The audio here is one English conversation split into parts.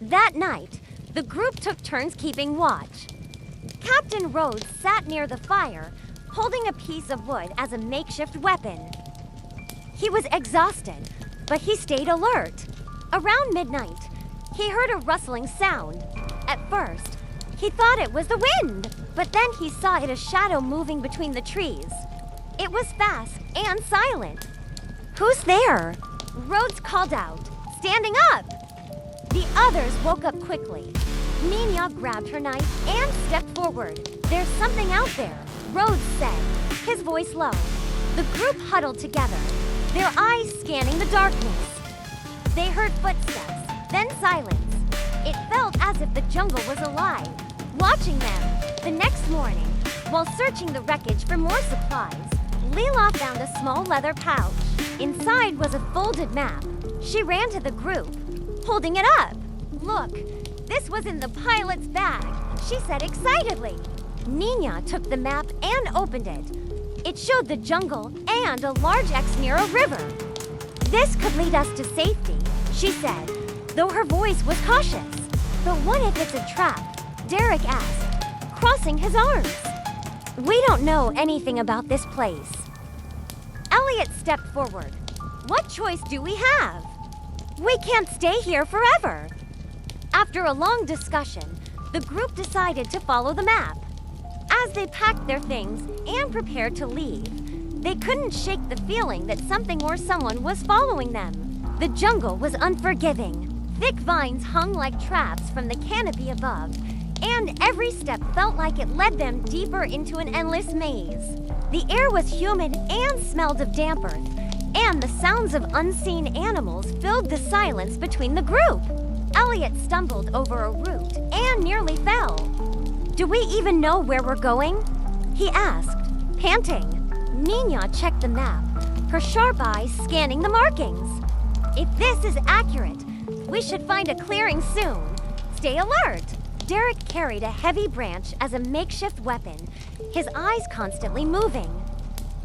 That night, the group took turns keeping watch. Captain Rhodes sat near the fire, holding a piece of wood as a makeshift weapon. He was exhausted, but he stayed alert. Around midnight, he heard a rustling sound. At first, he thought it was the wind, but then he saw it a shadow moving between the trees. It was fast and silent. "Who's there?" Rhodes called out, standing up. The others woke up quickly. Nina grabbed her knife and stepped forward. "There's something out there," Rhodes said, his voice low. The group huddled together, their eyes scanning the darkness. They heard footsteps, then silence. It felt as if the jungle was alive, watching them. The next morning, while searching the wreckage for more supplies, Leela found a small leather pouch. Inside was a folded map. She ran to the group, holding it up. "Look, this was in the pilot's bag," she said excitedly. Nina took the map and opened it. It showed the jungle and a large X near a river. "This could lead us to safety," she said, though her voice was cautious. "But what if it's a trap?" Derek asked, crossing his arms. "We don't know anything about this place." Elliot stepped forward. "What choice do we have? We can't stay here forever." After a long discussion, the group decided to follow the map. As they packed their things and prepared to leave, they couldn't shake the feeling that something or someone was following them. The jungle was unforgiving. Thick vines hung like traps from the canopy above, and every step felt like it led them deeper into an endless maze. The air was humid and smelled of damp earth, and the sounds of unseen animals filled the silence between the group. Elliot stumbled over a root and nearly fell. "Do we even know where we're going?" he asked, panting. Nina checked the map, her sharp eyes scanning the markings. "If this is accurate, we should find a clearing soon. Stay alert." Derek carried a heavy branch as a makeshift weapon, his eyes constantly moving.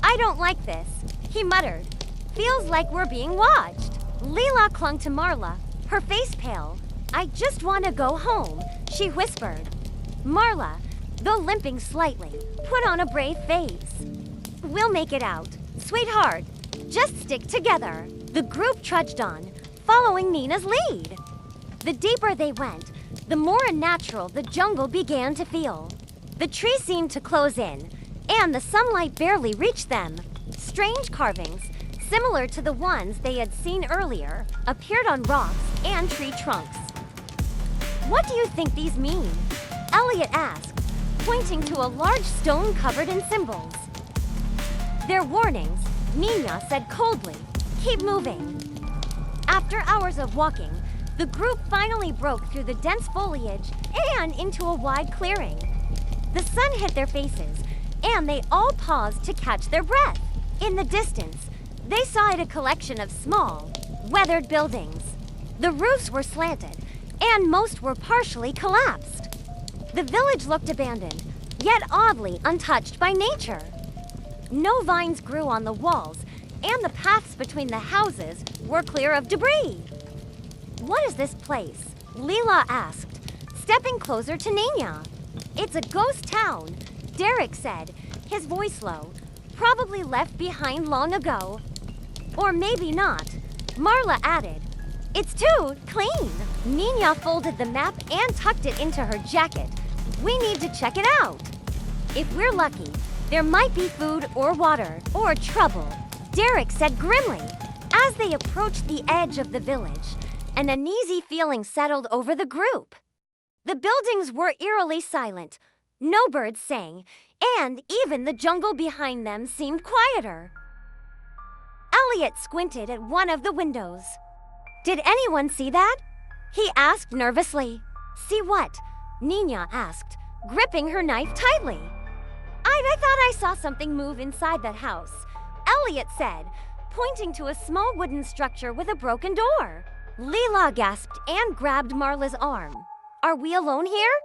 "I don't like this," he muttered. "Feels like we're being watched." Leela clung to Marla, her face pale. "I just want to go home," she whispered. Marla, though limping slightly, put on a brave face. "We'll make it out. Sweetheart, just stick together." The group trudged on, following Nina's lead. The deeper they went, the more unnatural the jungle began to feel. The trees seemed to close in, and the sunlight barely reached them. Strange carvings, similar to the ones they had seen earlier, appeared on rocks and tree trunks. "What do you think these mean?" Elliot asked, pointing to a large stone covered in symbols. "They're warnings," Nina said coldly. "Keep moving." After hours of walking, the group finally broke through the dense foliage and into a wide clearing. The sun hit their faces, and they all paused to catch their breath. In the distance, they saw a collection of small, weathered buildings. The roofs were slanted, and most were partially collapsed. The village looked abandoned, yet oddly untouched by nature. No vines grew on the walls, and the paths between the houses were clear of debris. "What is this place?" Leela asked, stepping closer to Nina. "It's a ghost town," Derek said, his voice low. "Probably left behind long ago." "Or maybe not," Marla added. "It's too clean." Nina folded the map and tucked it into her jacket. "We need to check it out. If we're lucky, there might be food or water or trouble," Derek said grimly. As they approached the edge of the village, an uneasy feeling settled over the group. The buildings were eerily silent. No birds sang, and even the jungle behind them seemed quieter. Elliot squinted at one of the windows. "Did anyone see that?" he asked nervously. "See what?" Nina asked, gripping her knife tightly. I thought I saw something move inside that house," Elliot said, pointing to a small wooden structure with a broken door. Leela gasped and grabbed Marla's arm. "Are we alone here?"